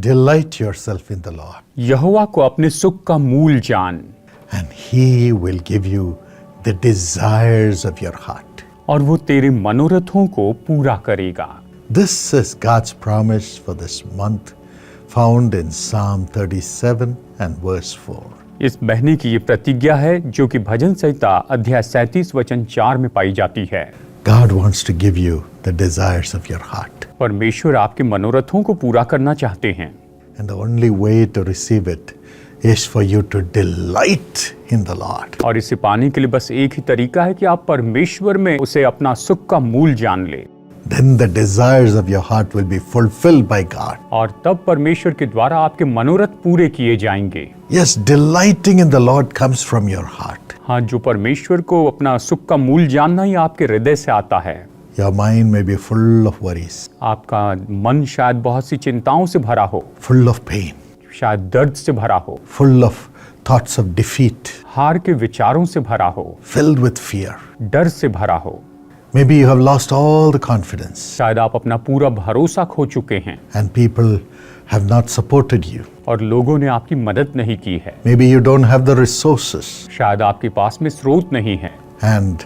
Delight yourself in the Lord, यहोवा को अपने सुख का मूल जान, and He will give you the desires of your heart. और वो तेरे मनोरथों को पूरा करेगा। This is God's promise for this month, found in Psalm 37 and verse 4. इस महीने की ये प्रतिज्ञा है जो कि भजन संहिता अध्याय 37 वचन 4 में पाई जाती है। God wants to give you the desires of your heart. परमेश्वर आपके मनोरथों को पूरा करना चाहते हैं, And the only way to receive it is for you to delight in the Lord. और इसे पाने के लिए बस एक ही तरीका है कि आप परमेश्वर में उसे अपना सुख का मूल जान ले, Then the desires of your heart will be fulfilled by God. और तब परमेश्वर के द्वारा आपके मनोरथ पूरे किए जाएंगे। Yes, delighting in the Lord comes from your heart. हाँ, जो परमेश्वर को अपना सुख का मूल जानना ही आपके हृदय से आता है। Your mind may be full of worries, आपका मन शायद बहुत सी चिंताओं से भरा हो, full of pain, शायद दर्द से भरा हो, full of thoughts of defeat, हार के विचारों से भरा हो, filled with fear. डर से भरा हो। Maybe you have lost all the confidence शायद आप अपना पूरा भरोसा खो चुके हैं and people have not supported you. और लोगों ने आपकी मदद नहीं की है। Maybe you don't have the resources शायद आपके पास में स्रोत नहीं है, and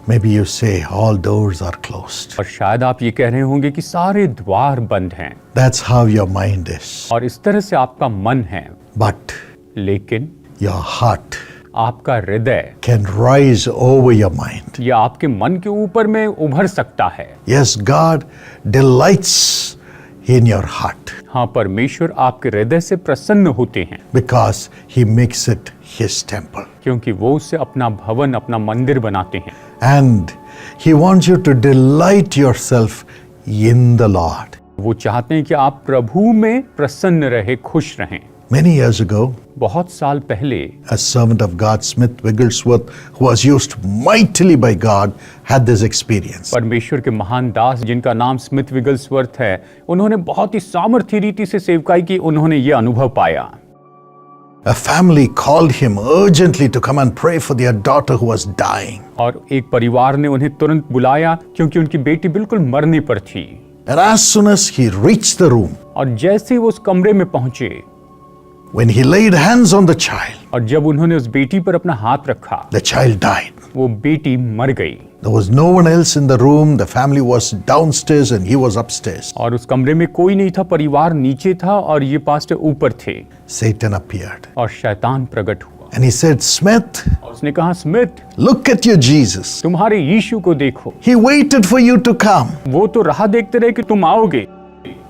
maybe you say all doors are closed. और शायद आप ये कह रहे होंगे कि सारे द्वार बंद हैं। That's how your mind is. और इस तरह से आपका मन है, But लेकिन your heart आपका हृदय can rise over your mind. ये आपके मन के ऊपर में उभर सकता है। Yes, God delights in your heart हाँ, परमेश्वर आपके हृदय से प्रसन्न होते हैं because He makes it His temple. क्योंकि वो उससे अपना भवन, अपना मंदिर बनाते हैं। And He wants you to delight yourself in the Lord. वो चाहते हैं कि आप प्रभु में प्रसन्न रहे, खुश रहें। Many years ago, बहुत साल पहले a servant of God, Smith Wigglesworth, who was used mightily by God, had this experience. परमेश्वर के महान दास जिनका नाम स्मिथ विगल्सवर्थ है, उन्होंने बहुत ही सामर्थ्य रीति से सेवकाई की। उन्होंने ये अनुभव पाया। A family called him urgently to come and pray for their daughter who was dying. और एक परिवार ने उन्हें तुरंत बुलाया क्योंकि उनकी बेटी बिल्कुल मरने पर थी। And as soon as he reached the room, और जैसे ही वो उस कमरे में पहुंचे, when he laid hands on the child, और जब उन्होंने उस बेटी पर अपना हाथ रखा, the child died. वो बेटी मर गई। There was no one else in the room. The family was downstairs and he was upstairs. और उस कमरे में कोई नहीं था, परिवार नीचे था और ये पास्टर ऊपर थे। Satan appeared. और शैतान प्रकट हुआ And he said, Smith, और उसने कहा, Smith, look at your Jesus. तुम्हारे यीशु को देखो। He waited for you to come वो तो राह देखते रहे कि तुम आओगे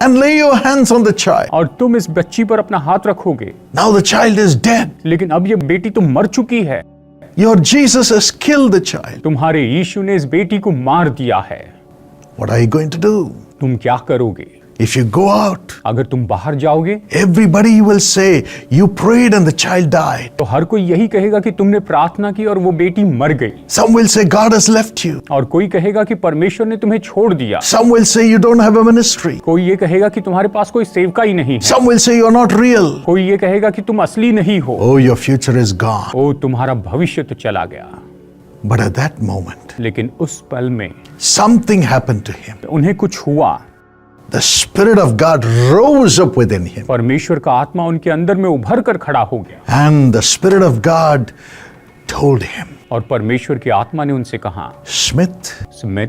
and lay your hands on the child. और तुम इस बच्ची पर अपना हाथ रखोगे। Now the child is dead. लेकिन अब ये बेटी तो मर चुकी है। Your Jesus has killed the child. तुम्हारे यीशु ने इस बेटी को मार दिया है। What are you going to do? तुम क्या करोगे? If you go out, अगर तुम बाहर जाओगे everybody will say, you prayed and the child died. तो हर कोई यही कहेगा कि तुमने प्रार्थना की और वो बेटी मर गई। Some will say, God has left you. और कोई कहेगा कि परमेश्वर ने तुम्हें छोड़ दिया। Some will say, you don't have a ministry. कोई ये कहेगा कि तुम्हारे पास कोई सेवका ही नहीं है। Some will say, you're not real. कोई ये कहेगा कि तुम असली नहीं हो। Oh, your future is gone. ओ, तुम्हारा भविष्य तो चला गया। But at that moment, लेकिन उस पल में something happened to him. उन्हें कुछ हुआ। The Spirit of God rose up within him. परमेश्वर का आत्मा उनके अंदर में उभर कर खड़ा हो गया। And the Spirit of God told him, और परमेश्वर की आत्मा ने उनसे कहा, Smith, Smith,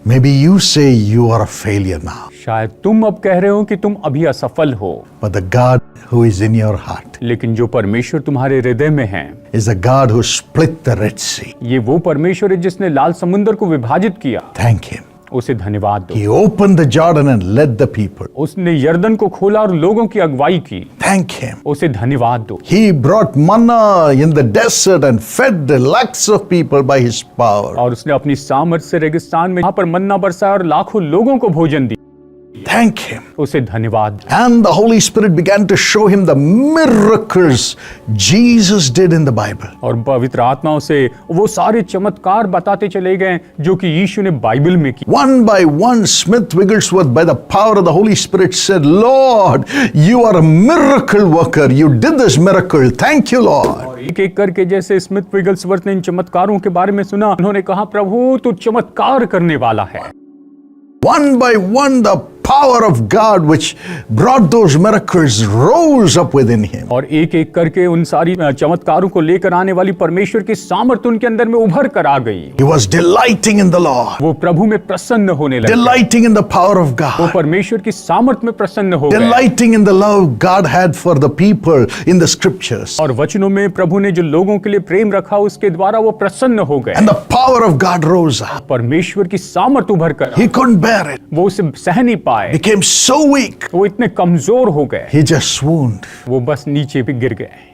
maybe you say you are a failure now. शायद तुम अब कह रहे हो कि तुम अभी असफल हो, But the God who is in your heart लेकिन जो परमेश्वर तुम्हारे हृदय में है, is the God who split the Red Sea. ये वो परमेश्वर है जिसने लाल समुद्र को विभाजित किया। Thank him. उसे धन्यवाद दो। He opened the Jordan and led the people. उसने यरदन को खोला और लोगों की अगुवाई की। Thank him. उसे धन्यवाद दो। He brought manna in the desert and fed the lakhs of people by his power. और उसने अपनी सामर्थ से रेगिस्तान में वहां पर मन्ना बरसाया और लाखों लोगों को भोजन दिया। Thank him. उसे धन्यवाद दो। And the Holy Spirit began to show him the miracles Jesus did in the Bible. और पवित्र आत्मा उसे वो सारे चमत्कार बताते चले गए जो कि यीशु ने बाइबल में की। One by one, Smith Wigglesworth, by the power of the Holy Spirit, said, Lord, you are a miracle worker. You did this miracle. Thank you, Lord. और एक एक करके जैसे स्मिथ विगल्सवर्थ ने इन चमत्कारों के बारे में सुना, उन्होंने कहा, प्रभु तू चमत्कार करने वाला है। One by one, the power of God which brought those miracles rose up within him. और एक एक करके उन सारी चमत्कारों को लेकर आने वाली परमेश्वर की सामर्थ उनके अंदर में उभर कर आ गई। He was delighting in the Lord, वो प्रभु में प्रसन्न होने लगे, delighting in the power of वो God, परमेश्वर की सामर्थ में प्रसन्न हो गए, delighting in the love God had for the people in the scriptures. और वचनों में प्रभु ने जो लोगों के लिए प्रेम रखा उसके द्वारा वो प्रसन्न हो गए। And the power of God rose up. परमेश्वर की सामर्थ उभर कर He couldn't bear it. वो उसे सह नहीं पाए, Became so weak. वो इतने कमजोर हो गए, He just swooned. वो बस नीचे भी गिर गए।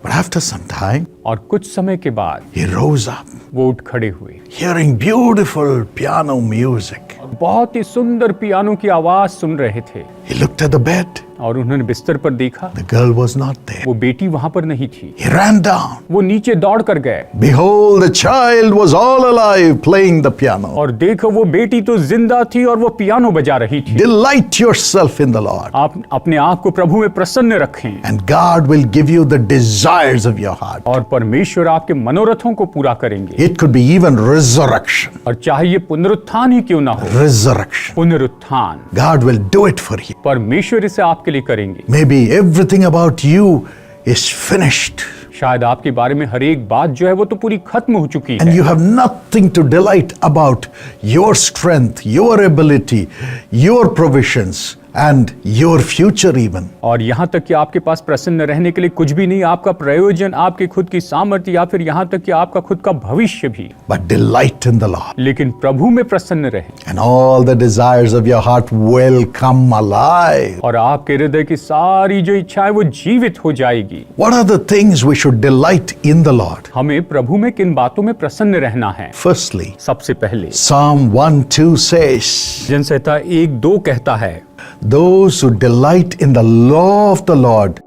But after some time, और कुछ समय के बाद he rose up, वो उठ खड़े हुए, hearing beautiful piano music. बहुत ही सुंदर पियानो की आवाज सुन रहे थे, He looked at the bed. और उन्होंने बिस्तर पर देखा, The girl was not there. वो बेटी वहां पर नहीं थी। He ran down. वो नीचे दौड़ कर गए, Behold, the child was all alive playing the piano. और देखो वो बेटी तो जिंदा थी और वो पियानो बजा रही थी। Delight yourself in the Lord, आप अपने आप को प्रभु में प्रसन्न रखें, and God will give you the desires of your heart. और परमेश्वर आपके मनोरथों को पूरा करेंगे। It could be even resurrection. और चाहे ये पुनरुत्थान ही क्यों ना हो, Resurrection. पुनरुत्थान God will do it for you. परमेश्वर इसे आपके लिए करेंगे। Maybe everything about you is finished, शायद आपके बारे में हर एक बात जो है वो तो पूरी खत्म हो चुकी and है, you have nothing to delight about your strength, your ability, your provisions, and your future even. और यहाँ तक कि आपके पास प्रसन्न रहने के लिए कुछ भी नहीं, आपका प्रयोजन, आपकी खुद की सामर्थ्य, या फिर यहाँ तक कि आपका खुद का भविष्य भी। But delight in the Lord, लेकिन प्रभु में प्रसन्न रहें, and all the desires of your heart will come alive. और आपके हृदय की सारी जो इच्छाएं वो जीवित हो जाएगी। What are the things we should delight in the Lord? हमें प्रभु में किन बातों में प्रसन्न रहना है? Firstly, सबसे पहले Psalm 1:2 says, जनसंहिता 1:2 कहता है, those who delight in the law of the Lord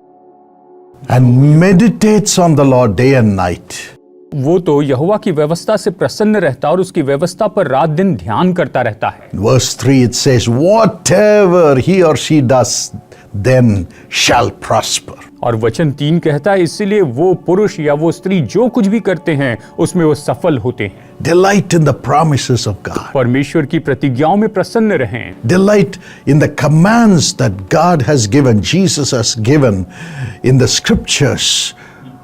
and meditates on the Lord day and night. वो तो यहोवा की व्यवस्था से प्रसन्न रहता और उसकी व्यवस्था पर रात दिन ध्यान करता रहता है। In verse 3 it says, whatever he or she does then shall prosper. और वचन 3 कहता है, इसीलिए वो पुरुष या वो स्त्री जो कुछ भी करते हैं उसमें वो सफल होते हैं। Delight in the promises of God. परमेश्वर की प्रतिज्ञाओं में प्रसन्न रहें, Delight in the commands that God has given, Jesus has given in the scriptures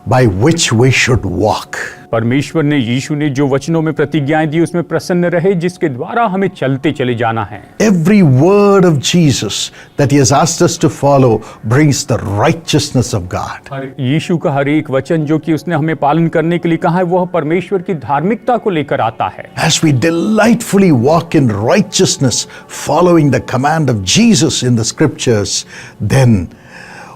by which we should walk. परमेश्वर ने, यीशु ने जो वचनों में प्रतिज्ञाएं दी उसमें प्रसन्न रहे, जिसके द्वारा हमें चलते चले जाना है। Every word of Jesus that he has asked us to follow brings the righteousness of God. यीशु का हर एक वचन जो कि उसने हमें पालन करने के लिए कहा है, वह परमेश्वर की धार्मिकता को लेकर आता है। As we delightfully walk in righteousness, following the command of Jesus in the scriptures, then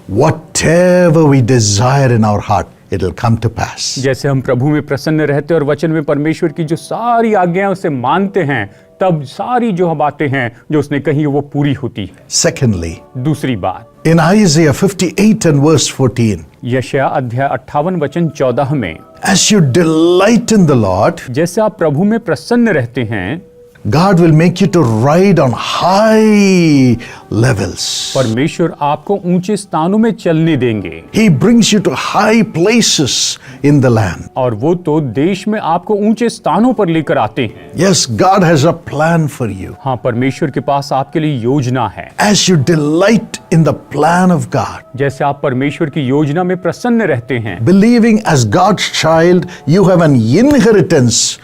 whatever we desire in our heart, it'll come to pass. जैसे हम प्रभु में प्रसन्न रहते और वचन में परमेश्वर की जो सारी आज्ञाएं उसे मानते हैं, तब सारी जो बातें हैं जो उसने कही वो पूरी होती है। Secondly, दूसरी बात, in Isaiah 58 and verse 14, यशायाह अध्याय 58 वचन 14 में, as you delight in the Lord, जैसे आप प्रभु में प्रसन्न रहते हैं, God will make you to ride on high levels. परमेश्वर आपको ऊंचे स्थानों में चलने देंगे। He brings you to high places in the land. और वो तो देश में आपको ऊंचे स्थानों पर लेकर आते हैं। Yes, God has a plan for you. हाँ, परमेश्वर के पास आपके लिए योजना है। As you delight in the plan of God, जैसे आप परमेश्वर की योजना में प्रसन्न रहते हैं, believing as God's child, you have an inheritance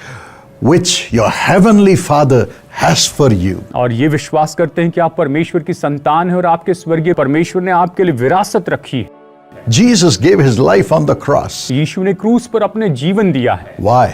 which your heavenly Father has for you. और ये विश्वास करते हैं कि आप परमेश्वर की संतान हैं और आपके स्वर्गीय परमेश्वर ने आपके लिए विरासत रखी है। Jesus gave his life on the cross. यीशु ने क्रूस पर अपने जीवन दिया है। Why?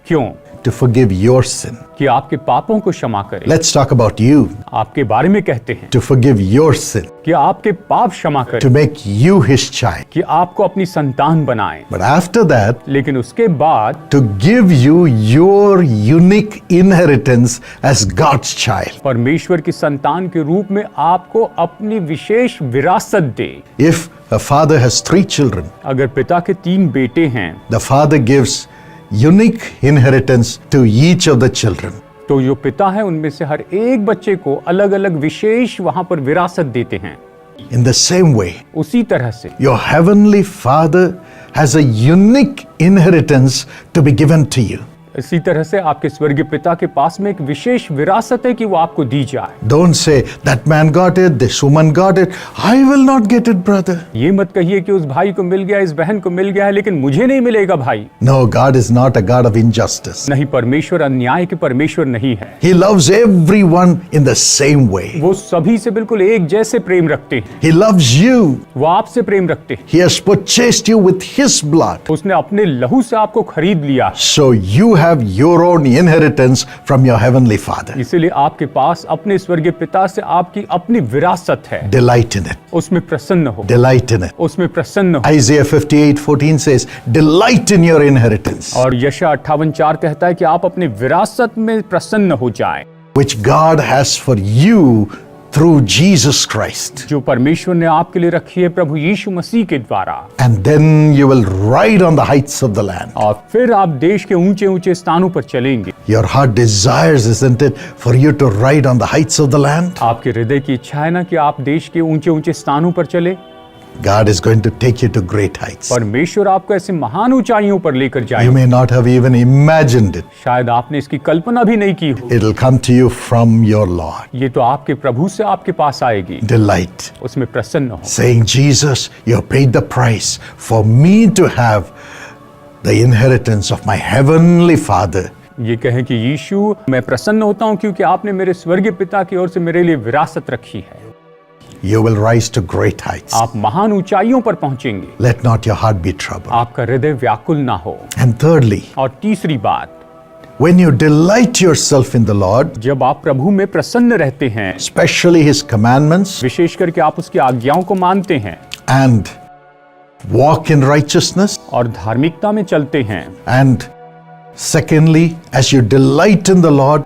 क्यों? To forgive your sin. कि आपके पापों को क्षमा करे। Let's talk about you. आपके बारे में कहते हैं To forgive your sin. कि आपके पाप क्षमा करे, To make you his child. कि आपको अपनी संतान बनाए। But after that, लेकिन उसके बाद to give you your unique inheritance as God's child. परमेश्वर की संतान के रूप में आपको अपनी विशेष विरासत दे। If a father has 3 children, अगर पिता के 3 बेटे हैं, the father gives unique inheritance to each of the children. तो जो पिता है उनमें से हर एक बच्चे को अलग अलग विशेष वहां पर विरासत देते हैं। In the same way, उसी तरह से your heavenly Father has a unique inheritance to be given to you. इसी तरह से आपके स्वर्गीय पिता के पास में एक विशेष विरासत है कि वो आपको दी जाए। Don't say, that man got it, this woman got it, I will not get it, brother. ये मत कहिए कि उस भाई को मिल गया, इस बहन को मिल गया है, लेकिन मुझे नहीं मिलेगा भाई। No, God is not a God of injustice. नहीं, परमेश्वर अन्याय के परमेश्वर नहीं है। He loves everyone in the same way. वो सभी से बिल्कुल एक जैसे प्रेम रखते हैं। He loves you. वो आपसे प्रेम रखते हैं। He has purchased you with His blood. उसने अपने लहू से आपको खरीद लिया, So you have your own inheritance from your heavenly Father. इसीलिए आपके पास अपने स्वर्गीय पिता से आपकी अपनी विरासत है। Delight in it. उसमें प्रसन्न हो, Delight in it. उसमें प्रसन्न हो। Isaiah 58:14 says, delight in your inheritance, और यशा 58:4 कहता है कि आप अपनी विरासत में प्रसन्न हो जाएं, which God has for you through Jesus Christ. जो परमेश्वर ने आपके लिए रखी है प्रभु यीशु मसीह के द्वारा। And then you will ride on the heights of the land. और फिर आप देश के ऊंचे ऊंचे स्थानों पर चलेंगे। Your heart desires, isn't it, for you to ride on the heights of the land? आपके हृदय की इच्छा है ना कि आप देश के ऊंचे ऊंचे स्थानों पर चले। God is going to take you to great heights. परमेश्वर आपको ऐसे महान ऊंचाइयों पर लेकर You जाएगा, may not have even imagined it. शायद आपने इसकी कल्पना भी नहीं की हो। It'll come to you from your Lord. ये तो आपके प्रभु से आपके पास आएगी, Delight, उसमें प्रसन्न हो, saying, Jesus, you have paid the price for me to have the inheritance of my heavenly Father. ये कहें कि यीशु, मैं प्रसन्न होता हूँ क्योंकि आपने मेरे स्वर्गीय पिता की ओर से मेरे लिए विरासत रखी है। You will rise to great heights. आप महान ऊंचाइयों पर पहुंचेंगे, Let not your heart be troubled. आपका हृदय व्याकुल ना हो। And thirdly, और तीसरी बात, when you delight yourself in the Lord, जब आप प्रभु में प्रसन्न रहते हैं, especially His commandments, विशेष करके आप उसकी आज्ञाओं को मानते हैं and walk in righteousness, और धार्मिकता में चलते हैं, and secondly, as you delight in the Lord,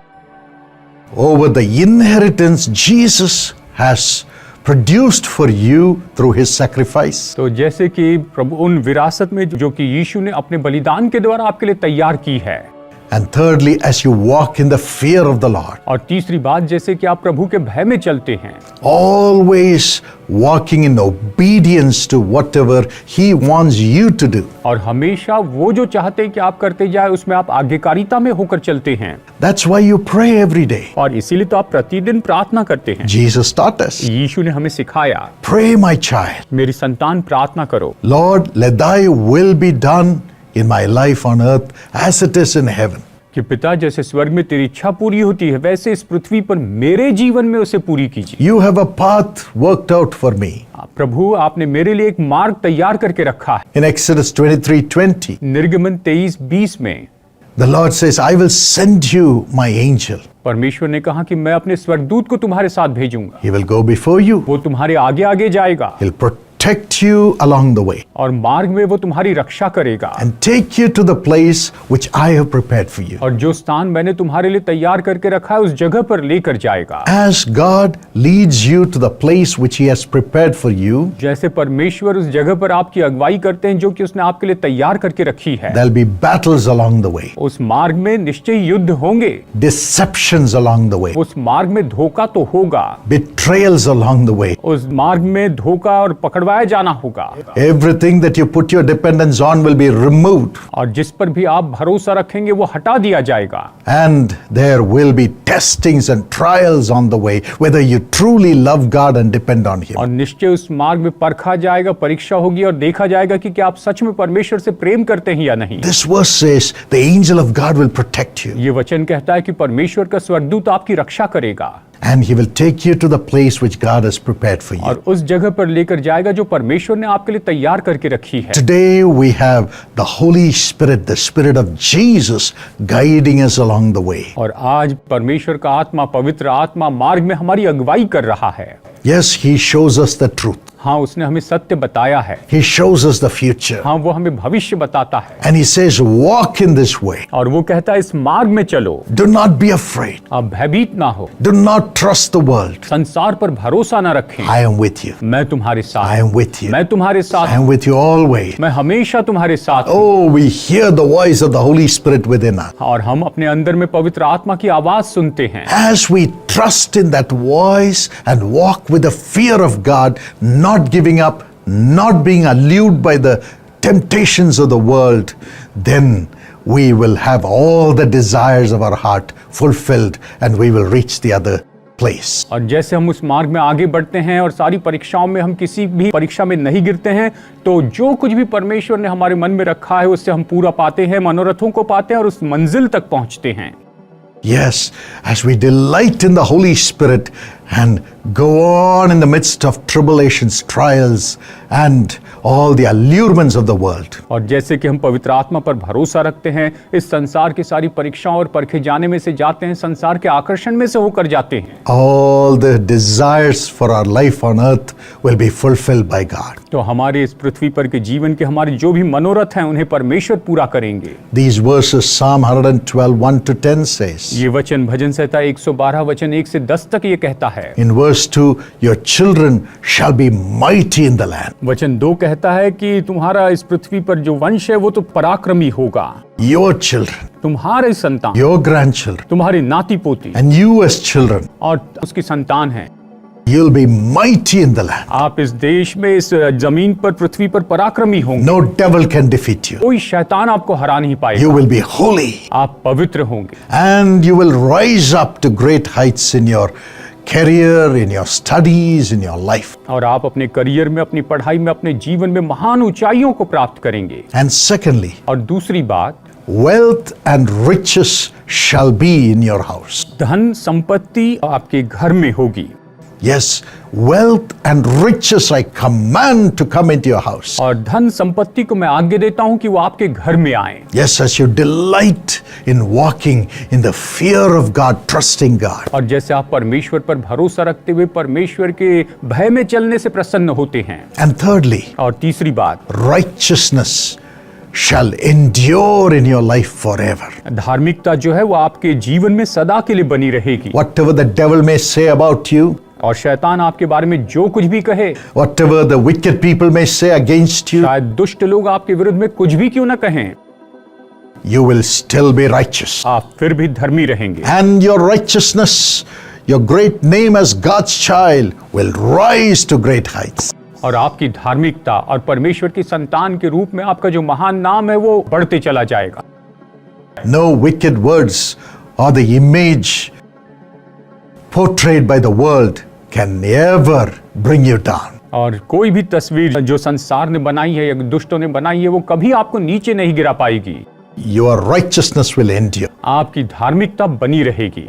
over the inheritance Jesus has produced for you through His sacrifice, तो जैसे कि प्रभु उन विरासत में जो कि यीशु ने अपने बलिदान के द्वारा आपके लिए तैयार की है, and thirdly, as you walk in the fear of the Lord, और तीसरी बात जैसे कि आप प्रभु के भय में चलते हैं, always walking in obedience to whatever He wants you to do. और हमेशा वो जो चाहते हैं कि आप करते जाए उसमें आप आज्ञाकारिता में होकर चलते हैं। That's why you pray every day. और इसीलिए तो आप प्रतिदिन प्रार्थना करते हैं। Jesus taught us, यीशु ने हमें सिखाया, pray my child, मेरी संतान प्रार्थना करो, Lord, let thy will be done in my life on earth as it is in heaven. कि पिता जैसे स्वर्ग में तेरी इच्छा पूरी होती है वैसे इस पृथ्वी पर मेरे जीवन में उसे पूरी कीजिए। You have a path worked out for me. प्रभु, आपने मेरे लिए एक मार्ग तैयार करके रखा है। In Exodus 23:20, निर्गमन 23:20 में the Lord says, I will send you my angel. परमेश्वर ने कहा कि मैं अपने स्वर्गदूत को तुम्हारे साथ भेजूंगा, He will go before you. वो तुम्हारे आगे आगे जाएगा He'll protect you along the way और मार्ग में वो तुम्हारी रक्षा करेगा, and take you to the place which I have prepared for you. और जो स्थान मैंने तुम्हारे लिए तैयार करके रखा है उस जगह पर लेकर जाएगा। As God leads you to the place which He has prepared for you, जैसे परमेश्वर उस जगह पर आपकी अगुवाई करते हैं जो कि उसने आपके लिए तैयार करके रखी है, there'll be battles along the way, उस मार्ग में निश्चय युद्ध होंगे, deceptions along the way, उस मार्ग में धोखा तो होगा, betrayals along the way. उस मार्ग में धोखा और पकड़वाया जाना होगा, Everything that you put your dependence on will be removed, और जिस पर भी आप भरोसा रखेंगे वो हटा दिया जाएगा, and there will be testings and trials on the way, whether you truly love God and depend on Him. और निश्चय उस मार्ग में परखा जाएगा, परीक्षा होगी और देखा जाएगा कि क्या आप सच में परमेश्वर से प्रेम करते हैं या नहीं। This verse says the angel of God will protect you, ये वचन कहता है कि परमेश्वर का स्वर्गदूत आपकी रक्षा करेगा and He will take you to the place which God has prepared for you. और उस जगह पर लेकर जाएगा जो परमेश्वर ने आपके लिए तैयार करके रखी है। Today we have the Holy Spirit, the Spirit of Jesus, guiding us along the way. और आज परमेश्वर का आत्मा, पवित्र आत्मा मार्ग में हमारी अगुवाई कर रहा है। Yes, He shows us the truth. हाँ, उसने हमें सत्य बताया है। He shows us the future. हाँ, वो हमें भविष्य बताता है And He says, walk in this way. और वो कहता है इस मार्ग में चलो, Do not be afraid. आप भयभीत ना हो, Do not trust the world. संसार पर भरोसा ना रखें, I am with you. मैं तुम्हारे I साथ, am with you. मैं तुम्हारे I साथ, am with you always. मैं हमेशा तुम्हारे साथ हूँ। Oh, we hear the voice of the Holy Spirit within us. और हम अपने अंदर में पवित्र आत्मा की आवाज सुनते हैं। As we trust in that voice and walk with the fear of God, not giving up, not being allured by the temptations of the world, then we will have all the desires of our heart fulfilled and we will reach the other place. और जैसे हम उस मार्ग में आगे बढ़ते हैं और सारी परीक्षाओं में हम किसी भी परीक्षा में नहीं गिरते हैं, तो जो कुछ भी परमेश्वर ने हमारे मन में रखा है उससे हम पूरा पाते हैं, मनोरथों को पाते हैं और उस मंजिल तक पहुंचते हैं। Yes, as we delight in the Holy Spirit and go on in the midst of tribulations, trials, and all the allurements of the world. और जैसे कि हम पवित्र आत्मा पर भरोसा रखते हैं, इस संसार की सारी परीक्षाओं और परखे जाने में से जाते हैं, संसार के आकर्षण में से होकर जाते हैं, All the desires for our life on earth will be fulfilled by God. तो हमारे इस पृथ्वी पर के जीवन के हमारे जो भी मनोरथ हैं उन्हें परमेश्वर पूरा करेंगे। These verses, Psalm 112, 1-10 says, ये वचन भजन संहिता 112 वचन 1 से 10 तक ये कहता है। in verse 2, your children shall be mighty in the land. वचन 2 कहता है कि तुम्हारा इस पृथ्वी पर जो वंश है वो तो पराक्रमी होगा। Your children, तुम्हारे संतान, your grandchildren, तुम्हारी नाती पोती and you as children, और उसकी संतान है, you'll be mighty in the land. आप इस देश में, इस जमीन पर, पृथ्वी पर पराक्रमी होंगे। No devil can defeat you. कोई शैतान आपको हरा नहीं You पाएगा। will be holy. आप पवित्र होंगे And you will rise up to great heights in your career, in your studies, in your life. और आप अपने करियर में, अपनी पढ़ाई में, अपने जीवन में महान ऊंचाइयों को प्राप्त करेंगे। And secondly, और दूसरी बात, wealth and riches shall be in your house. धन संपत्ति आपके घर में होगी। Yes, wealth and riches I command to come into your house. और धन संपत्ति को मैं आज्ञा देता हूं कि वो आपके घर में आए। Yes, as you delight in walking in the fear of God, trusting God. और जैसे आप परमेश्वर पर भरोसा रखते हुए परमेश्वर के भय में चलने से प्रसन्न होते हैं। And thirdly, और तीसरी बात, righteousness shall endure in your life forever. धार्मिकता जो है वो आपके जीवन में सदा के लिए बनी रहेगी। Whatever the devil may say about you, और शैतान आपके बारे में जो कुछ भी कहे, whatever the wicked people may say against you, शायद दुष्ट लोग आपके विरुद्ध में कुछ भी क्यों ना कहें, you will still be righteous. आप फिर भी धर्मी रहेंगे। And your righteousness, your great name as God's child, will rise to great heights. और आपकी धार्मिकता और परमेश्वर की संतान के रूप में आपका जो महान नाम है वो बढ़ते चला जाएगा। No wicked words or the image portrayed by the world can ever bring you down. और कोई भी तस्वीर जो संसार ने बनाई है या दुष्टों ने बनाई है वो कभी आपको नीचे नहीं गिरा पाएगी। Your righteousness will endure. आपकी धार्मिकता बनी रहेगी।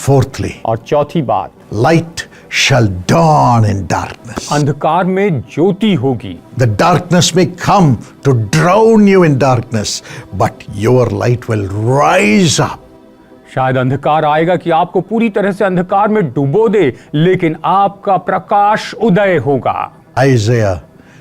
Fourthly, और चौथी बात, light shall dawn in darkness. अंधकार में ज्योति होगी। The darkness may come to drown you in darkness, but your light will rise up. शायद अंधकार आएगा कि आपको पूरी तरह से अंधकार में डुबो दे, लेकिन आपका प्रकाश उदय होगा। Isaiah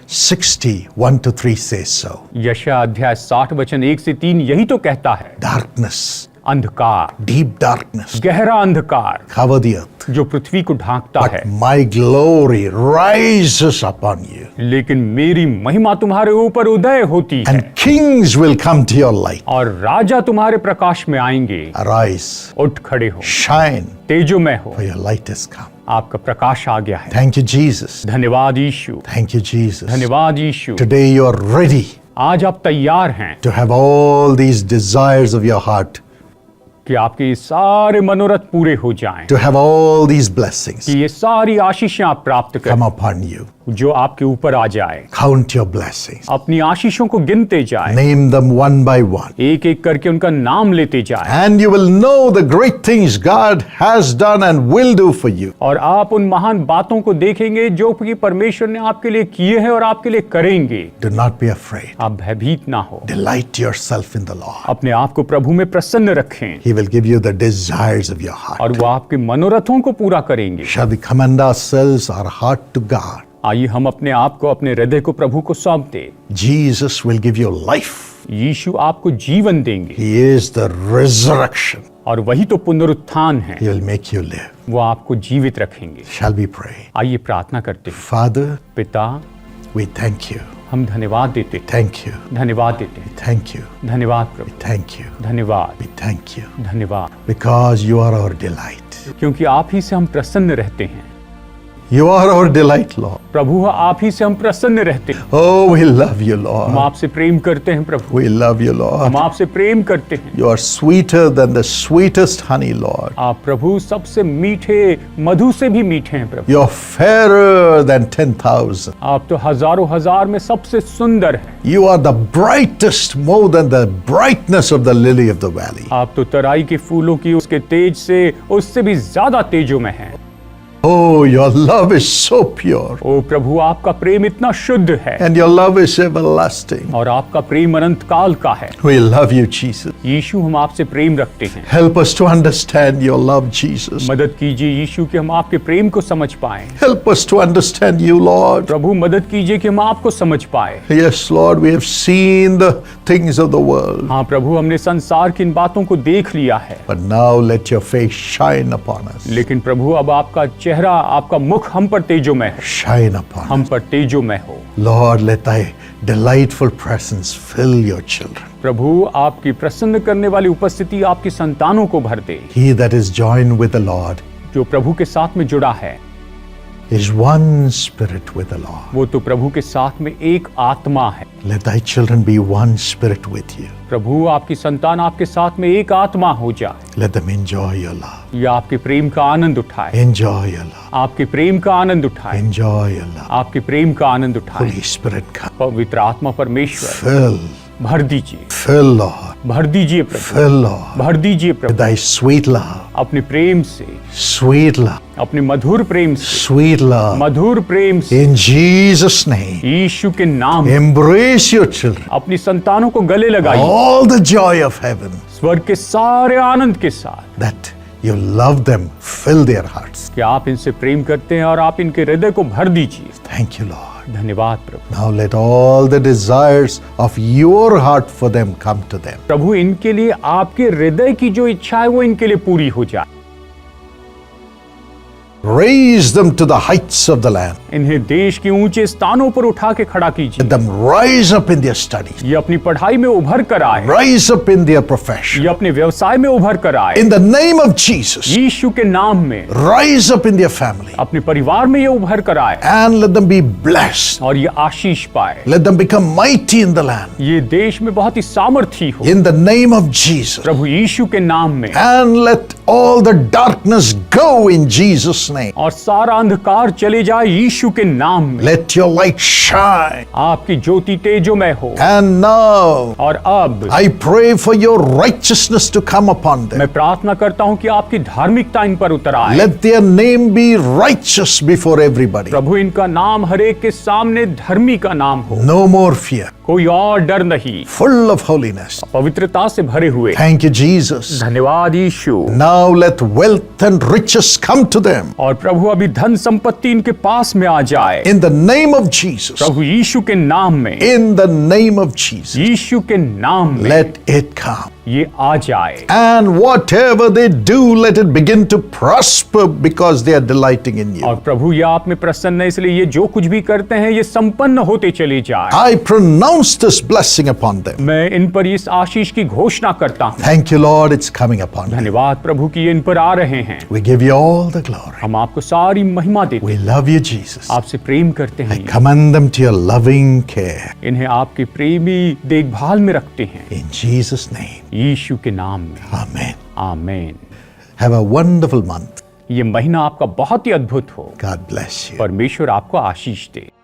60, 1-3 says so. यशायाह अध्याय 60 वचन 1 से 3 यही तो कहता है। Darkness, अंधकार, deep darkness, गहरा अंधकार cover the earth. जो पृथ्वी को ढांकता But है, my glory rises upon you. लेकिन मेरी महिमा तुम्हारे ऊपर उदय होती है And kings will come to your light. और राजा तुम्हारे प्रकाश में आएंगे। Arise, उठ खड़े हो, shine, तेजोमय हो, for your light has come. आपका प्रकाश आ गया है। Thank you, Jesus. धन्यवाद यीशु, Thank you, Jesus. धन्यवाद यीशु। Today you are ready आज आप तैयार हैं to have all these desires of your heart, कि आपके ये सारे मनोरथ पूरे हो जाएं, to have all these blessings कि ये सारी आशीषें आप प्राप्त come करें, upon you. जो आपके ऊपर आ जाए। Count your blessings. अपनी आशीषों को गिनते जाए, Name them one by one. एक एक करके उनका नाम लेते जाए, And you will know the great things God has done and will do for you. और आप उन महान बातों को देखेंगे जो कि परमेश्वर ने आपके लिए किए हैं और आपके लिए करेंगे। Do not be afraid. आप भयभीत ना हो, Delight yourself in the Lord. अपने आप को प्रभु में प्रसन्न रखें He will give you the desires of your heart. और वो आपके मनोरथों को पूरा करेंगे। Shall we commend ourselves, our heart to God? आइए हम अपने आप को, अपने हृदय को प्रभु को सौंप दें। Jesus will give you life. यीशु आपको जीवन देंगे He is the resurrection. और वही तो पुनरुत्थान है, He will make you live. वो आपको जीवित रखेंगे। Shall we pray? आइए प्रार्थना करते हैं। Father, पिता, we thank you. हम धन्यवाद देते हैं, Thank you. धन्यवाद देते हैं, Thank you. धन्यवाद प्रभु, Thank you. धन्यवाद, We thank you. धन्यवाद, Because you are our delight. क्योंकि आप ही से हम प्रसन्न रहते हैं। You are our delight, Lord. प्रभु आप ही से हम प्रसन्न रहते हैं। Oh, we love you, हम Lord. आपसे प्रेम करते हैं प्रभु, We love you, Lord. हम आपसे प्रेम करते हैं। You are sweeter than the sweetest honey, Lord. आप प्रभु सबसे मीठे, मधु से भी मीठे हैं प्रभु। You're fairer than 10,000. आप तो हजारों हजार में सबसे सुंदर हैं। You are the brightest, more than the brightness of the lily of the valley. आप तो तराई के फूलों की उसके तेज से उससे भी ज्यादा तेजों में हैं। Oh, your love is so pure, ओ प्रभु आपका प्रेम इतना शुद्ध है and your love is everlasting. और आपका प्रेम अनंत काल का है। We love you, Jesus. यीशु हम आपसे प्रेम रखते हैं। Help us to understand your love, Jesus. मदद कीजिए यीशु कि हम आपके प्रेम को समझ पाएं। Help us to understand you, Lord. प्रभु मदद कीजिए कि हम आपको समझ पाए। Yes, Lord, we have seen the things of the world, हाँ प्रभु हमने संसार की इन बातों को देख लिया है, but now let your face shine upon us. लेकिन प्रभु अब आपका चेहरा, आपका मुख हम पर तेजोमय हो, Shine upon हम us. पर तेजोमय हो। Lord, let thy delightful presence fill your children. प्रभु आपकी प्रसन्न करने वाली उपस्थिति आपकी संतानों को भर दे। He that is joined with the Lord जो प्रभु के साथ में जुड़ा है is one spirit with the Lord. वो तो प्रभु के साथ में एक आत्मा है। Let thy children be one spirit with you. प्रभु आपकी संतान आपके साथ में एक आत्मा हो जाए, Let them enjoy your love. या आपके प्रेम का आनंद उठाए, Enjoy your love. आपके प्रेम का आनंद उठाए, Enjoy your love. आपके प्रेम का आनंद उठाए। Holy Spirit, come. पवित्र आत्मा परमेश्वर Fill, भर दीजिए, fill, Lord. भर दीजिए प्रभु, Fill, Lord. भर दीजिए With Prabhu thy sweet love. अपने प्रेम से, Sweet love. अपने मधुर प्रेम से, Sweet love. मधुर प्रेम से, In Jesus' name. यीशु के नाम में Embrace your children. अपनी संतानों को गले लगाइए, All the joy of heaven. स्वर्ग के सारे आनंद के साथ That you love them. Fill their hearts. कि आप इनसे प्रेम करते हैं और आप इनके हृदय को भर दीजिए। Thank you, Lord. धन्यवाद प्रभु। Now let all the desires of your heart for them come to them. प्रभु इनके लिए आपके हृदय की जो इच्छा है वो इनके लिए पूरी हो जाए। Raise them to the heights of the land. इन्हें देश के ऊंचे स्थानों पर उठा के खड़ा कीजिए। Let them rise up in their studies. ये अपनी पढ़ाई में उभर कर आए, Rise up in their profession. ये अपने व्यवसाय में उभर कर आए, In the name of Jesus. यीशु के नाम में Rise up in their family. अपने परिवार में ये उभर कर आए And let them be blessed. और ये आशीष पाए। Let them become mighty in the land. ये देश में बहुत ही सामर्थी हो In the name of Jesus. प्रभु यीशु के नाम में, And let all the darkness go in Jesus' name. और सारा अंधकार चले जाए यीशु के नाम में। Let your light shine. आपकी ज्योति तेजोमय हो। And now और अब I pray for your righteousness to come upon them. मैं प्रार्थना करता हूँ कि आपकी धार्मिकता इन पर उतर आए। Let their name be righteous before everybody. प्रभु इनका नाम हरेक के सामने धर्मी का नाम हो, No more fear. कोई और डर नहीं, Full of holiness. पवित्रता से भरे हुए। Thank you, Jesus. धन्यवाद यीशु। Now let wealth and riches come to them. और प्रभु अभी धन संपत्ति इनके पास में आ जाए In the name of Jesus. प्रभु यीशु के नाम में, In the name of Jesus. यीशु के नाम में Let it come. ये आ जाए। And whatever they do, let it begin to prosper because they are delighting in और you. प्रभु ये आप में प्रसन्न है, इसलिए ये जो कुछ भी करते हैं ये संपन्न होते चले जाए। I pronounce this blessing upon them. मैं इन पर इस आशीष की घोषणा करता हूँ। Thank you, Lord, it's coming upon them. धन्यवाद प्रभु कि ये इन पर आ रहे हैं। We give you all the glory. हम आपको सारी महिमा देते We हैं, love you, Jesus. आपसे प्रेम करते I हैं, commend them to your loving care. इन्हें आपके प्रेमी देखभाल में रखते हैं, In Jesus' name. यीशु के नाम में। Amen. आमीन। Have a wonderful month. ये महीना आपका बहुत ही अद्भुत हो। God bless you. परमेश्वर आपको आशीष दे।